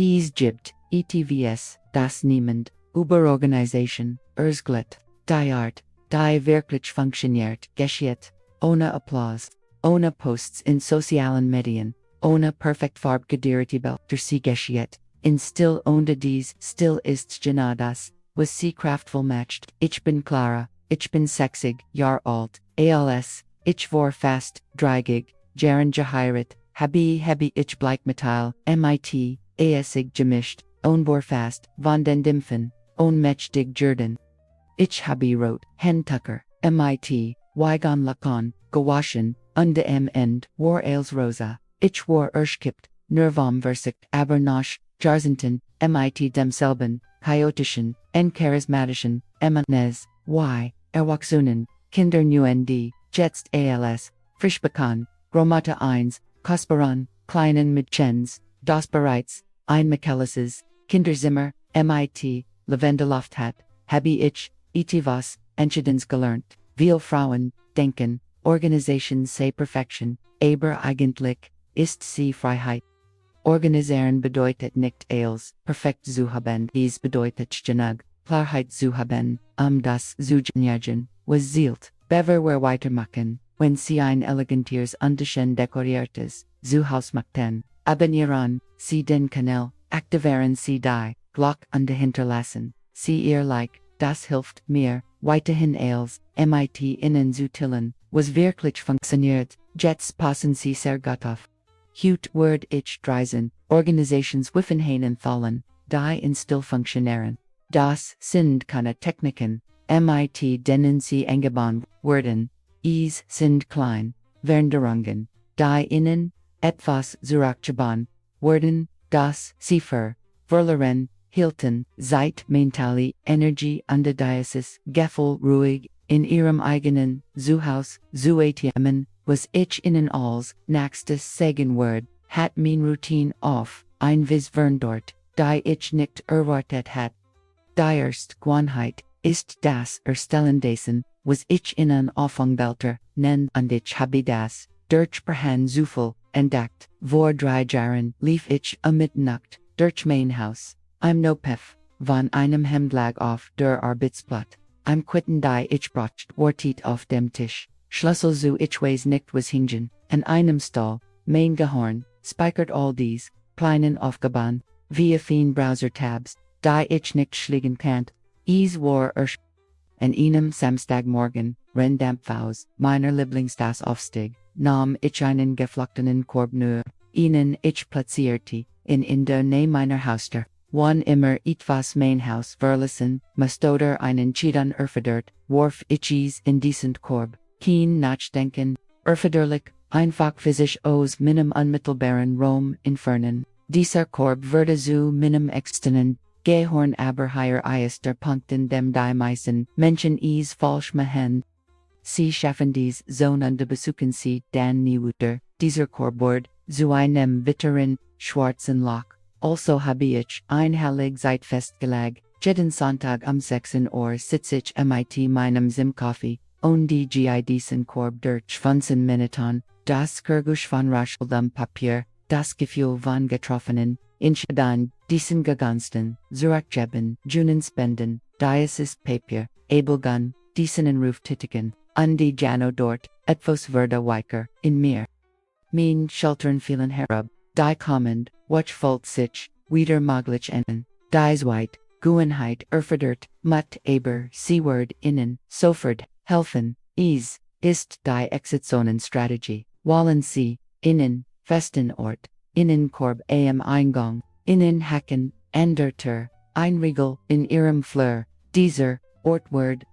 Es gibt, ETVS, das Niemand, über Organisation, Erzählt, die Art, die wirklich funktioniert, geschieht, ohne Applaus, ohne Posts in sozialen Medien, ohne perfekt farbgedirierte Bilder sie geschieht, in still ohne dies, still ist genau das, was sie kraftvoll macht. Ich bin Clara, ich bin 60 Jahr alt, als, ich war fast 30, Jahren geheiratet, habe ich Bleikmetall, mit, asig gemischt, war fast, von den Dimpfen, mächtig Jordan. Ich habe rot, Hentucker, mit, Weigon Lacan, gewaschen, und am End, war als rosa, ich war erschkippt, nervam versicht, aber noch, Jarzenten, mit demselben, chaotischen, charismatischen, Nes, Erwachsenen, Kinder und jetzt als, frisch bekannt, Gromata 1, Kosperan, kleinen Mädchens, das bereits, ein Michaelises, Kinderzimmer, mit, Lavendeloftat, habe ich, etwas, entscheidens gelernt, viel Frauen, denken, Organisation sei Perfektion, aber eigentlich, ist sie Freiheit. Organisieren bedeutet nicht als, perfekt zu haben, dies bedeutet genug, Klarheit zu haben, das zu generieren, was zielt, bever weitermachen, wenn sie ein elegantiers und schön dekoriertes, Zuhause machten, abonnieren, sie den Kanal, aktivieren sie die, Glock und hinterlassen, sie ihr Like, das hilft mir, weiterhin als, mit innen zu tillen, was wirklich funktioniert, jetzt passen sie sehr gut auf. Hut word ich dreisen, Organisations wiffen fallen, die in still funktionieren. Das sind keine Techniken, mit denen sie eingebaut werden, es sind klein, Veränderungen, die innen, etwas zurückgebaut werden, das sie verloren, hielten, seit mentale Energie und Diasis, Gefühl ruhig, in ihrem eigenen Zuhause, zu atmen, was ich ihnen als nächstes sagen werde, hat mein Routine auf, ein vis verndort, die ich nicht erwartet hat. Die erste Gewohnheit ist das Erstellen dessen, was ich ihnen Anfangbelter nenn und ich habe das, durch Perhan Zufall, entdeckt, vor 3 Jahren lief ich Mitternacht, durch mein Haus, no Pef, von einem Hemdlag auf der Arbeitsplatz, quitten die ich bracht, wartet auf dem Tisch. Schlüssel zu ich weiß nicht was hingen, an einem Stall, mein Gehirn, speichert all dies, kleinen Aufgaben, via vielen Browser-Tabs, die ich nicht schließen kann, es war an einem Samstagmorgen, Rendampfaus, meiner Lieblingstas Aufstieg, nahm ich einen geflochtenen Korb nur, ihnen ich platzierte, in der Nähe meiner Haustür, wann immer etwas mein Haus verlassen, oder einen Cheaton erfordert, warf ich es in diesen Korb. Kein Nachdenken, erforderlich, einfach physisch aus meinem unmittelbaren Raum entfernen. Dieser Korb würde zu meinem externen Gehirn aber higher der Punkt in dem die meisten Menschen es falsch machen. Sie schaffen dies und besuchen sie dann nie wieder. Dieser Korb wird zu einem weiteren schwarzen Loch. Also habe ich einhellig Zeit festgelegt, jeden Sonntag 16 Uhr sitze ich mit meinem Zimkaffee. Und die diesen Korb durch 15 Minuten, das Geräusch von raschelndem Papier, das Gefühl von Getroffenen, dann, diesen Gegansten, zurückgeben, Junen spenden, dieses Papier, Abelgun, diesen in Ruf tätigen, und die Jano dort, etwas würde weicher, in mir. Mein Schultern fielen herab, die kommend, watchvoll sich, wieder möglich enden, dies weit, Gewohnheit erfordert, aber, sie-word innen, sofort, helfen, ist die Exit-Zonen-Strategie, wollen sie, innen, festen Ort, Innenkorb am Eingang, innen hacken, Tür, Einriegel, in ihrem Fleur, dieser, Ortword,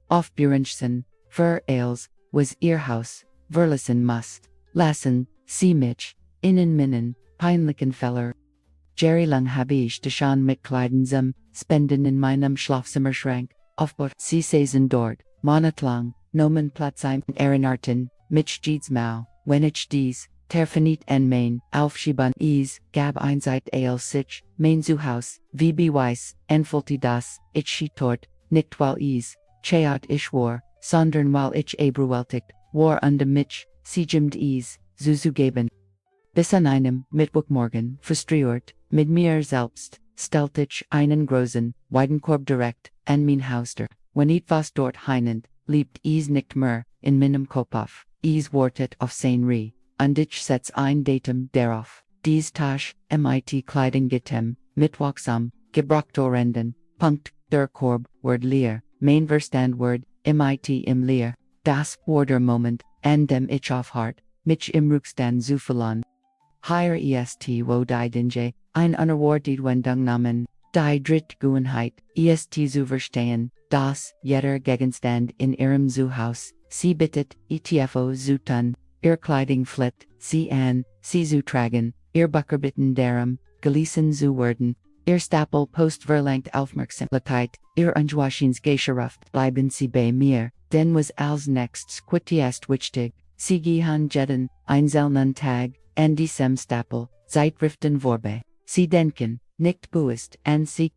aufbürenchen, als, was ihr Haus, verlassen must, lassen, sie mich, innen minnen, peinlichen Feller. Lang habe ich schon mit Kleiden zum Spenden in meinem Schlafzimmerschrank, aufbaut, sie saßen dort, monatelang, nomen Platz im Ehrenarten, mit Mau, wenn ich dies, Terfinit en mein, aufschieben gab einseit als sich, mein Zuhaus, wie beweis, entfüllte das, ich dort, nicht weil chaot ich war, sondern weil ich überwältigt, war und mich, sie zugeben. Bis an einem Mittwochmorgen, frustriert, mit mir selbst, stellt ich einen großen, Weidenkorb direkt, an mein Hauster. Wenn etwas dort heinend, liebt is nicht mehr, in meinem Kopf auf, is wartet auf sein Re, und ich setz ein Datum darauf. Dies Tasch, mit Kleidung getem, mitwachsam, gebrauchtorenden, Punkt, der Korb, Word leer, mein Verstandwort, mit im Leer, das Order Moment, an dem ich auf Hart, mich im Rückstand zu verlangen. Hier est wo die Dinge, ein unerwartet Wendung nahmen, die Drittgewohnheit, est zu verstehen, das jeder Gegenstand in ihrem Zuhause, sie bittet, etfo zu tun, ihr Kleidung flitt, sie an, sie zu tragen, ihr Buckerbitten darum, gelesen zu werden, ihr Stapel postverlangt Aufmerksamkeit, ihr Unwaschensgesellschaft bleiben sie bei mir, denn was als nächstes quitiest wichtig, sie gehen jeden, einzelnen Tag, an diesem Stapel, Zeitriften vorbei, sie denken, nicht bewusst an sie,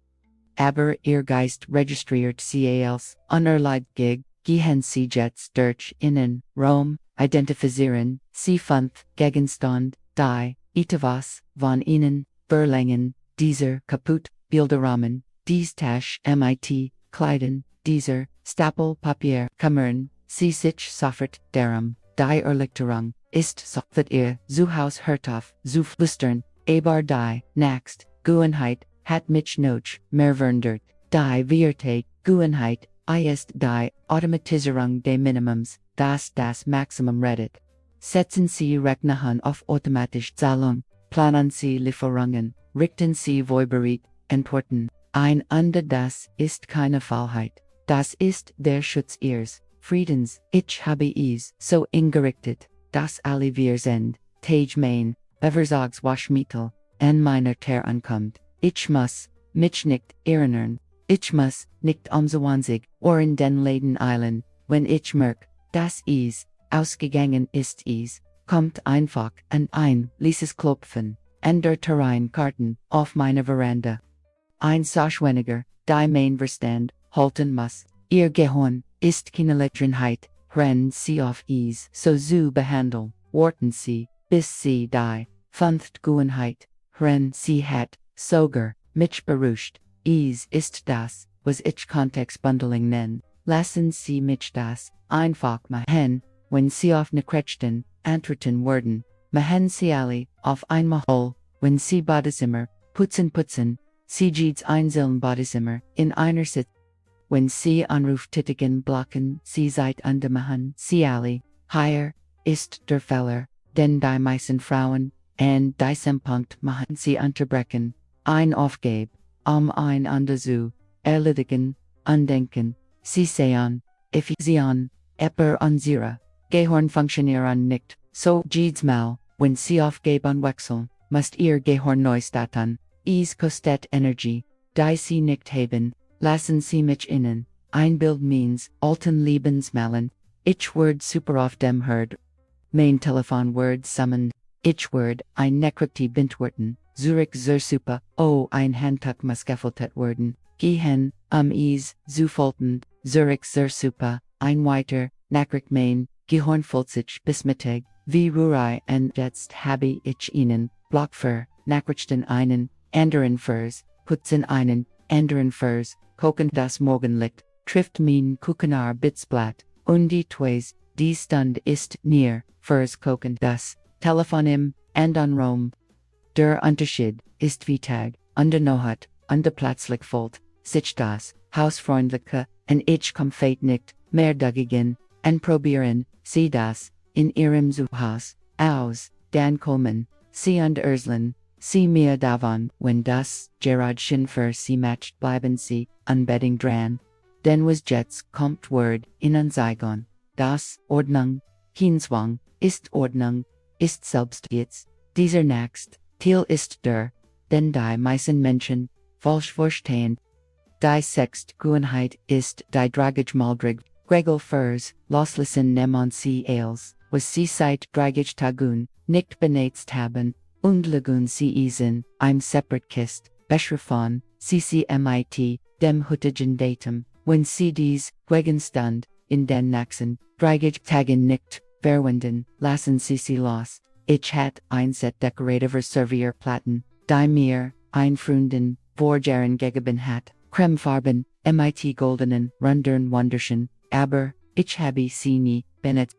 aber ihr Geist registriert sie als unerledigt, gehen sie jetzt durch innen, Rom, identifizieren, sie fünf, Gegenstand, die, etwas, von ihnen, verlangen, dieser, kaputt, Bilderrahmen, dies Tasch, mit, Kleiden, dieser, Stapel Papier, Kammern, sie sich sofort, darum, die Erlichterung, ist so, that ihr, Zuhause hört auf, zu flüstern, aber die, nächst, Gewohnheit, hat mich noch, mehr verndert, die Vierte, Gewohnheit, ist die Automatisierung des Minimums, das Maximum redet. Setzen Sie Rechnen auf automatisch Zahlung, planen Sie Lieferungen, richten Sie Vorbereitung, Antworten, ein und das ist keine Fallheit, das ist der Schutz Ihres Friedens, ich habe es so ingerichtet, dass alle wir sind, Tage mein, Beversagswaschmittel, an meiner Ter ankommt, ich muss, mich nicht erinnern, ich muss, nicht umzuwanzig, in den Läden eilen, wenn ich merk, dass es, ausgegangen ist es, kommt einfach ein leises Klopfen, an der Terrainkarten, auf meine Veranda. Ein Sachweniger, die mein Verstand, halten muss, ihr Gehirn, ist keine Letztrenheit, rennen sie auf es, so zu behandeln, warten sie, bis sie die, fünfte Gewohnheit, rennen sie hat, sogar, mich beruhigt, es ist das, was ich Kontextbundling nenne, lassen sie mich das, einfach machen, wenn sie auf Nachrichten, antworten werden, machen sie alle, auf einmal, wenn sie Badezimmer, putzen, sie jedes einzelne Badezimmer, in einer Sitz, wenn sie Anruftätigen blocken, sie seid undermachen, sie alle, hier, ist der Fehler, denn die meisten Frauen, an diesem Punkt machen sie unterbrechen, ein Aufgab, ein und zu, erledigen, undenken, sie sehen, effizieren, aber unsere, Gehirn funktionieren nicht, so jedes Mal, wenn sie aufgeben wechseln, müsst ihr Gehirn neu starten, es kostet Energie, die sie nicht haben, lassen sie mich innen, ein Bild means, alten Lebensmalen, ich word super auf dem Herd, mein Telefon word summoned, ich word, ein Neckripti bintworten, Zurich zur Suppe, ein Handtuch muss gefaltet werden, gehen, es, zu folten, Zurich zur Suppe, ein weiter, Nackrick mein, Gehornfulzig bis Mittag, wie Rurai und jetzt habe ich ihnen, Block für, Nackrichten einen, anderen Furs, putzen einen, anderen Furs, kochen das Morgenlicht, trifft mein Kuchenar Bitzblatt, und die Twees, die Stund ist near, Furs kochen das, Telefon im, and on Rom. Der Unterschied ist wie Tag, Nohat, plötzlich Volt, sich das, Hausfreundliche, und ich feit nicht, mehr dagegen, probieren, sie das, in ihrem Zuhause, aus, dann kommen, sie und Erslen, sie mir davon, wenn das, Gerard für sie matcht bleiben sie, unbedding dran, denn was jetzt kommt Word, in Saigon, das, Ordnung, Hinzwang, ist Ordnung, ist selbst jetzt, dieser nächst, Thiel ist der, denn die meisten Menschen, falsch verstehen. Die sechste Gewohnheit ist die Dragage Maldrig, Gregel Furs, loslassen nehmen sie als, was sie seit Dragage Tagun, nicht benetzt haben, und lagun sie isen, im separate Kist, beschrieben, CCMIT, dem heutigen Datum, wenn sie dies, Gegenstand, in den nächsten, Dragage Tagen nicht, verwenden, lassen sie los. Ich hat ein Set dekorativer Servierplatten, die mir, ein Fründen, Vorjahren gegeben hat, Kremfarben, mit goldenen, Rundern wunderschön, aber, ich habe sie nie, Bennett.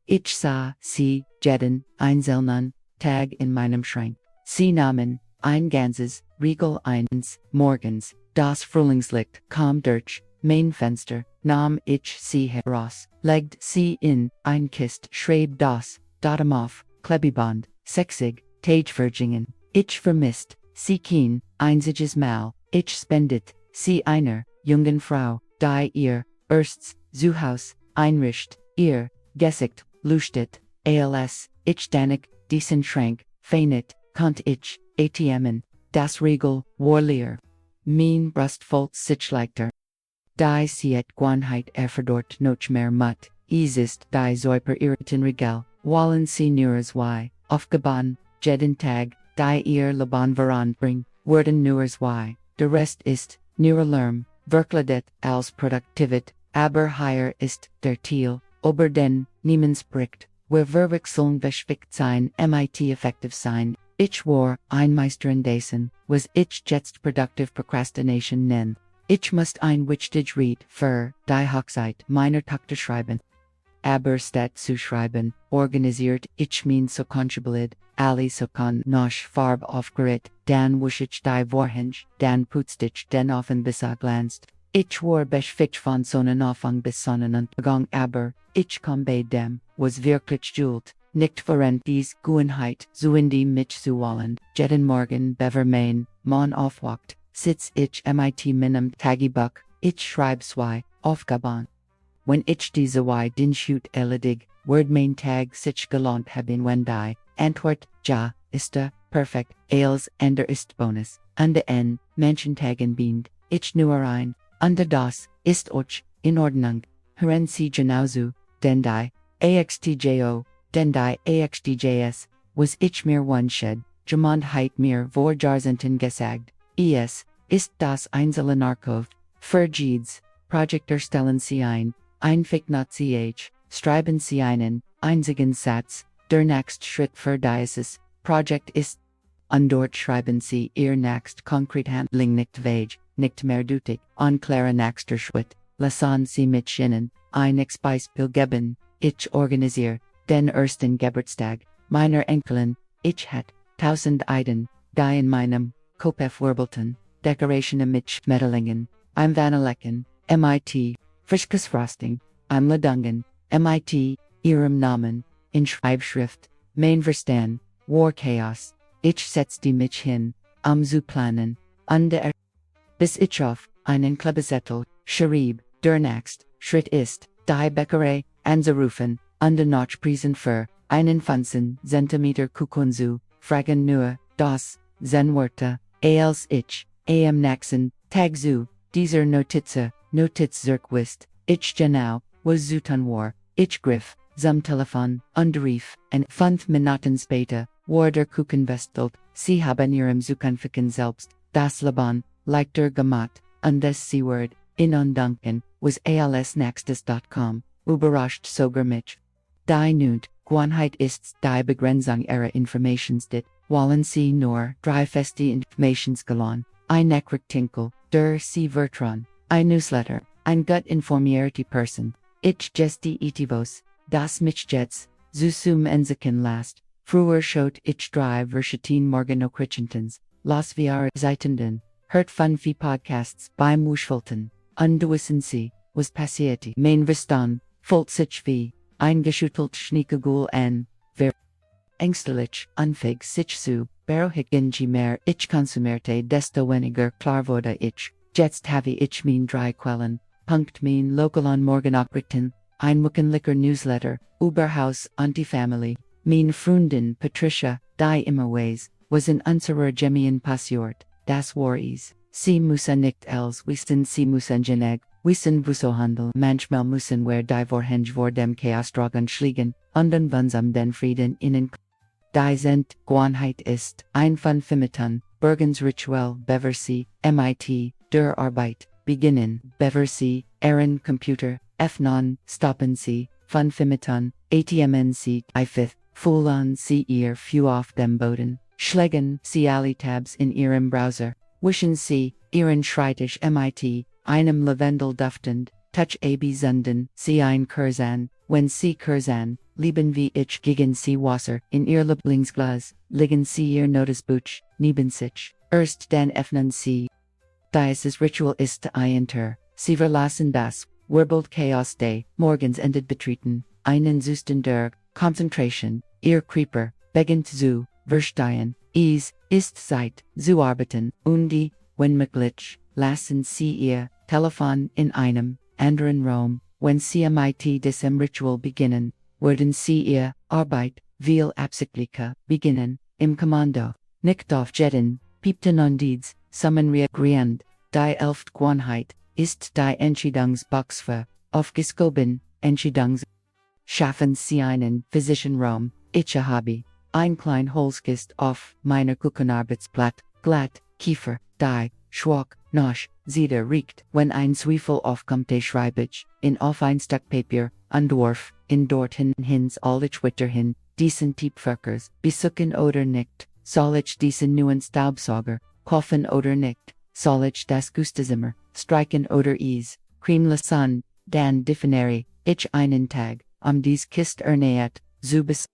Ich sah sie, jeden, einzelnen, Tag in meinem Schrank. Sie nahmen, ein ganzes, Riegel eins, morgens, das Frühlingslicht kam durch, mein Fenster, nahm ich sie heraus, legte sie in, ein Kist, schrieb das, Datum auf, Klebeband, sexig, Tagevergingen, ich vermisst, sie kein, einziges Mal, ich spendet, sie einer, jungen Frau, die ihr, ersts, Zuhause, einricht, ihr, gesickt, lustet, als, ich danig, diesen Schrank, feinet, kont ich, ATMen, das Riegel, Warlier. Mein Brustvolt sich leichter. Die Siet Gewohnheit verdort noch mehr Mut, ist die Säuper irriten Regel, wollen sie nur as y, aufgebaut, jeden Tag, die ihr Leben voranbring, werden nur as y, der Rest ist, nur Lärm, Verkleidet als Produktivit, aber hier ist der Ziel, über den, niemand spricht, wir verwechseln beschwickt sein, mit effektiv sein. Ich war ein Meisterin dessen, was ich jetzt productive procrastination nenn. Ich muss ein wichtig Ried für die Hochzeit meiner Tochter schreiben. Aber statt zu schreiben, organisiert ich mein so konchibilid, ali so kon nosch farb aufgerit, dann wusch ich die Vorhänge, dann putzt ich den offen bis glanzt. Ich war beschwickt von Sonnenanfang bis Sonnenuntergang, aber ich kam bei dem, was wirklich jult. Nicht verrennt dies Gewohnheit, so in die mich zu wollen, jeden Morgen bever mein, man aufwacht, sitz ich mit meinem Tagebuch, ich schreib zwei, Aufgaben. Wenn ich diese y den shoot erledig, wird mein Tag sich gelohnt haben wenn die, Antwort, ja, ist perfekt, als ender ist Bonus, und en, Menschentagen bind, ich nur ein, und das, ist och, in Ordnung, hören sie genauso, denn die, axtjo, denn die axtjs, was ich mir wünsche, Gemeinheit mir vorjahrzehnten gesagt, ist das einzelne Narkov, Verjeeds, Projekt erstellen sie einfach not ch, schreiben sie einen, einzigen Satz, der nächste Schritt für dieses Projekt ist, und dort schreiben sie ihr nächst konkret Handling nicht vage, nicht mehr dutig, on Clara nächster Schritt, lassen sie mich ihnen, ein Beispiel geben, ich organisiere, den ersten Geburtstag, meiner Enkelin, ich hat, 1000 Eiden, die in meinem, Kopf wirbelten, Dekorationen mit Schmetterlingen, im Vanillecken, mit, Frischkes Frosting, im Ladungen, mit, ihrem Namen, in Schreibschrift, mein Verstand, war Chaos, ich setzte mich hin, zu planen, und bis ich auf, einen Klebezettel, schrieb, der nächst, Schritt ist, die Bäckerei, anzurufen, und noch Prisen für, einen Funzen, Zentimeter Kukunzu, fragen nur, das, Zenwörter, als ich, am nächsten, Tag zu, dieser Notiz zurückwist, ich genau, was zu tun war, ich griff, zum Telefon, und rief, und 5 Minuten später, war der Kuchen bestellt, sie haben ihrem Zukunftigen selbst, das Leben, leichter gemacht, und das C-Word, in Undanken, was als nächstes.com, überrascht sogar mich. Die Gewohnheit ist die Begrenzung ihrer Informationsdit, wollen sie nur 3 feste Informationsgelon, ein Neckrictinkel, der sie Vertron, ein Newsletter, ein gut informierte Person, ich gesti etivos, das mich jets, zusum enziken last, früher schaut ich 3 verschiedene Morgenokrichentens, las wir Zeitenden, hört von wie Podcasts beim Wuschfelten, und wissen sie, was passierte, mein Verstand, fühlt sich wie, eingeschüttelt Schneekegul en, ver ängstlich, unfähig sich zu, beruhigen je mehr ich konsumierte desto weniger klar wurde ich, jetzt habe ich mein 3 Quellen, Punkt mein Lokalon Morgenachrichten, ein Muckenlicker Newsletter, Überhaus Anti-Family, mein Freundin Patricia, die immer weiß, was in unserer Gemien passiert, das war sie müssen nicht els wissen sie müssen geneg, wissen Wusohandel manchmal müssen wir die Vorhänge vor dem Chaos dragen schliegen, und dann wundsam den Frieden innen. Die Gewohnheit ist, ein von Fimitan, Bergens Ritual bever sie, mit, der Arbeit, beginnen, bever sie, Ehren Computer, F9, stoppen sie, von Fimitan, ATMN sie, I5, Fulan sie ihr few auf dem Boden, Schlägen, sie alle Tabs in ihrem Browser. Wischen sie, ihren Schreibtisch mit, einem Lavendel duftend, Touch ab Zunden, sie ein Kursan, wenn sie Kursan, lieben wie ich gegen sie Wasser, in ihr Lieblingsglas, liegen sie ihr Notizbuch, neben sich, erst dann öffnen sie. Dieses Ritual ist ein Tor, sie verlassen das, Wirbelt Chaos day, morgens endet betreten, einen Zustand der Concentration, ihr Creeper, beginnt zu verstehen, ist Zeit, zu arbeiten, die, wenn möglich, lassen sie ihr Telefon in einem anderen Raum, wenn sie mit diesem Ritual beginnen, werden sie ihr Arbeit, viel absichtlicher, beginnen, im Kommando, nicht auf Jetten, piepten und Deeds, summen reagierend, die elfte Gewohnheit, ist die Entscheidungsbox für, aufgeschoben, Entscheidungs. Schaffen sie einen physischen Raum, ich habe, ein klein Holzkist auf meiner Küchenarbeitsblatt, glatt, Kiefer, die, schwach, noch, Zeder riecht, wenn ein Zweifel aufkommt, schreibe ich, in auf ein Stück Papier, Entwurf, in dorthin hins alle Twitter hin, diesen Tiefverkers, besuchen oder nicht, soll ich diesen neuen Staubsauger, kaufen oder nicht, soll ich das Gustezimmer, streichen oder Creme Sun, dann definiere ich einen Tag, dies Kist ernährt, Zubis.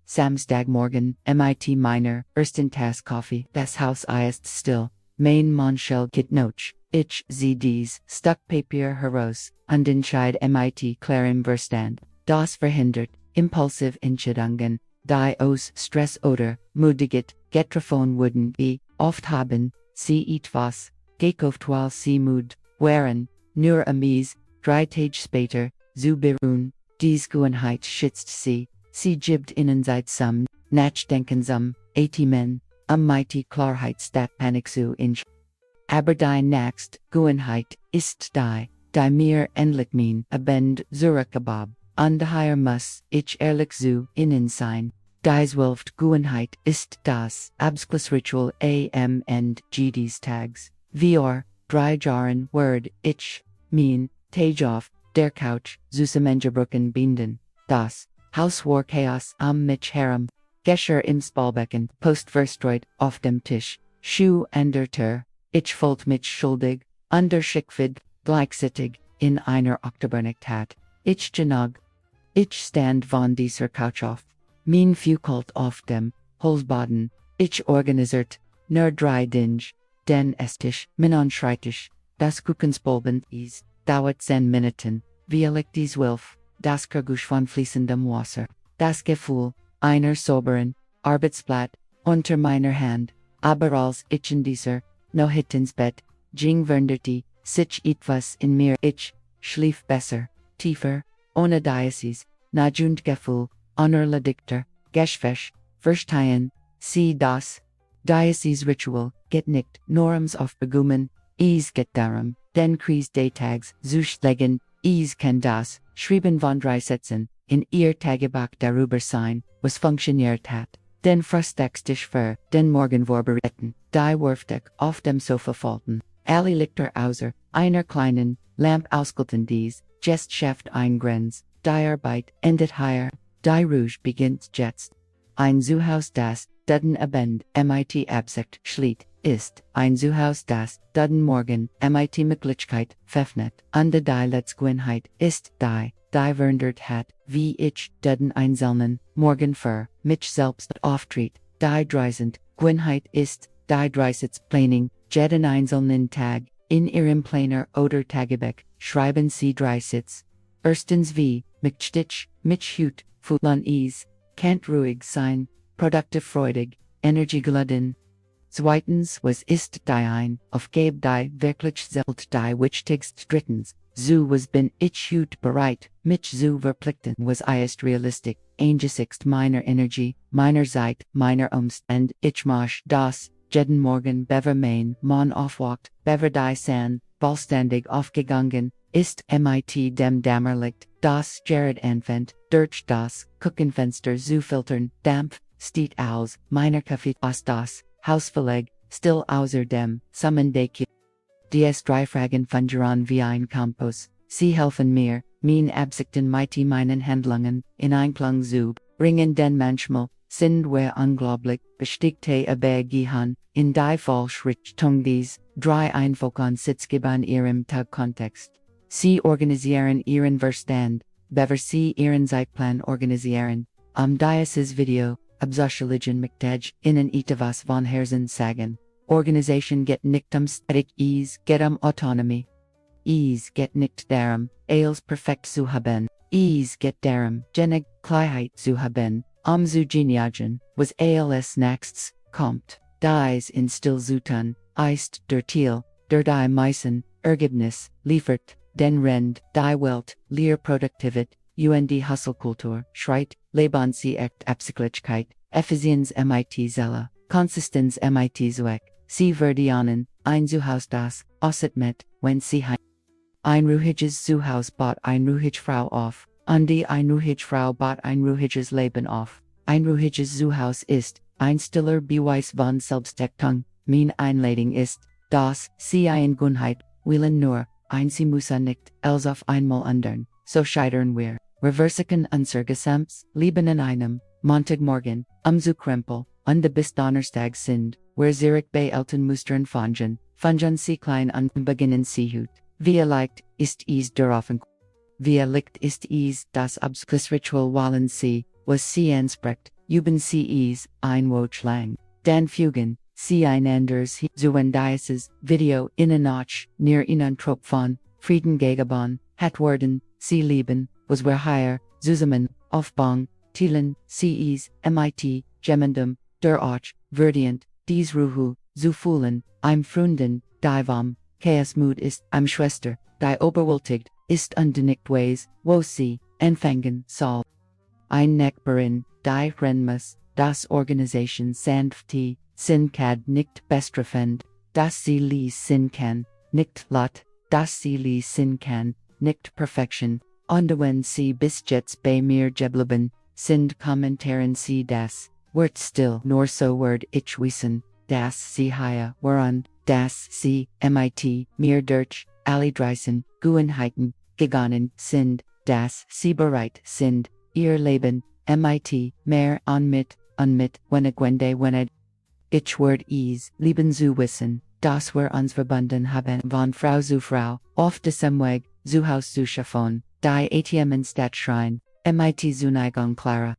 Samstagmorgen, mit meiner ersten Tasse Kaffee, das Haus ist still, mein Monschel geht noch, ich sehe dies Stück Papier heraus, und entscheid mit klarem Verstand, das verhindert, impulsiv Entscheidungen, die aus Stress oder Müdigkeit getroffen wurden, oft haben, sie etwas, gekauft weil sie müde waren, nur drei Tage später, zu beruhen, dies Gewohnheit schützt sie gibt ihnen Zeit zum Nachdenken Atmen, mit Klarheit statt Panik zu inch. Aber die nächste Gewohnheit ist die mir endlich mein Abend zurückgab, und daher muss ich ehrlich zu ihnen sein. Die zwölfte Gewohnheit ist das Abschlussritual am Ende des Tags. Wir, 3 Jahren werd ich, mein, Tage auf, der Couch, zusammengebrochen binden, das Hauswar Chaos am mich herum, Gescher im Spalbecken, Postverstreut auf dem Tisch, Schuh an der Tür, ich fühlt mich schuldig, unterschickvid, gleichzeitig, in einer Oktobernacht, ich genug. Ich stand von dieser Couch auf, mein Fukult auf dem Holzboden, ich organisiert, nur 3 Dinge, den Esstisch, mein Schreibtisch, das Kuchenspolben dauert 10 Minuten, wie ich die 12. Das Geräusch von fließendem Wasser, das Gefühl einer sauberen Arbeitsblatt unter meiner Hand, aber als ich in dieser noch ins Bett ging wunderte sich etwas in mir, ich schlief besser, tiefer, ohne dieses Gefühl, unerledigter, Geschwäch, verstehen, sie das, dieses Ritual, geht nicht norms auf Begummen, es geht darum, den Kreis des Tags zu schlagen, es kann das, schrieben von 3 Sätzen, in ihr Tagebuch darüber sein, was funktioniert hat, den Frühstückstisch für den Morgen vorbereiten, die Wurfdeck auf dem Sofa falten, alle Lichter außer einer kleinen Lamp ausgelten dies, just schafft ein Grenz, die Arbeit endet hier, die Rouge beginnt jetzt. Ein Zuhause das, duden Abend, mit Absicht schlieht, ist ein Zuhause das, duden Morgen, mit Möglichkeit, veröffnet, und die letzte Gewohnheit ist die verandert hat, wie ich duden einzelnen Morgen für mich selbst auftritt, die 30. Gewohnheit ist die 30. Planning, jeden einzelnen Tag, in ihrem Planer oder Tagebuch, schreiben sie 30. Erstens wie, mich hut, fühlen can't ruhig sein, produktiv freudig, energiegeladen. Zweitens was ist die ein, aufgab die wirklich zählt die wichtigst. Drittens, so was bin ich hut bereit, mich zu verpflichten was ist realistisch, angesichts meiner Energie, meiner Zeit, meiner Umstand, ich mach das, jeden Morgen bever mein Mann aufwacht, bever die San, vollständig aufgegangen, ist mit dem Dämmerlicht, das Jared anfängt, durch das Küchenfenster zu filtern, Dampf, steht aus, meiner Kaffee aus das, Hausverleg, still außer dem, Summendeke. Dies 3 Fragen fungieren wie ein Campus, sie helfen mir, mein Absichten mit meinen Handlungen, in Einklang zu bringen denn manchmal, sind wir unglaublich, bestiegte Abergihan, in die Falschrichtung dies, drei Einfokan Sitzgeban ihrem Tagkontext. Sie organisieren ihren Verstand, bever sie ihren Zeitplan organisieren, dieses Video, Absocialigen Mctej, innen etwas von Herzen sagen. Organisation get nicht Static ease, get Autonomy. Ease get nicht darum, als perfekt zu haben. Ease get darum, genig Kleiheit zu haben, zu geniagen, was als nächstes kommt. Dies in still Zutan, ist der Thiel, der die Meisen, Ergebnis, liefert, den Rend, die Welt, Lehr Produktivit, die Husselkultur, Schreit, Leben sie echt Absichtlichkeit, Effizienz mit Zella, Konsistenz mit Zweck, sie verdienen, ein Zuhause das, Osset mit, wenn sie ein ruhiges Zuhause baut ein ruhige Frau auf, und die ein ruhige Frau baut ein ruhiges Leben auf. Ein ruhiges Zuhause ist, ein stiller Beweis von Selbstachtung, mein Einladung ist, dass sie ein Gunheit, willen nur, ein sie müssen nicht, als auf einmal andern, so scheitern wir. Reversiken unser Gesamts, Leben in einem, Montagmorgen, zu Krempel, und bis Donnerstag sind, wir Zurich bei Elten Mustern fungen sie klein und beginnen sie hut. Via leicht ist der Offen. Via licht ist das Abschlussritual wallen sie, was sie anspricht, üben sie ein Wort lang. Dan Fugen, sie anders dieses Video innen noch, near ihnen trop von, Frieden gegeben, hat worden, sie lieben, was wir hier, zusammen, aufbauen, teilen, sie mit, gemeinsam, der auch, verdient, dies Ruhu, zu fühlen, Freunden, die vom, Chaos Mood ist, Schwester, die oberwältigt, ist und nicht ways, wo sie, empfangen, soll. Ein Neckberin, die Renmus, das Organisation sanfti, sin kad nicht bestrafend, dass sie lies sin kann, nicht lot, dass sie lies sin kann, nicht perfection, und wenn sie bis jetzt bei mir geblieben, sind kommentaren sie das, wird still nur so word ich wissen, dass sie hier waren, dass sie, mit, mir durch, alle dreisen, Gewohnheiten, gegangen sind, dass sie bereit sind, ihr Leben, mit, mehr und mit, wenn ich word lieben zu wissen, dass wir uns verbunden haben von Frau zu Frau, auf diesem Weg, zu Haus zu schaffen, die ATM in Stadtschrein, mit Zuneigung Clara.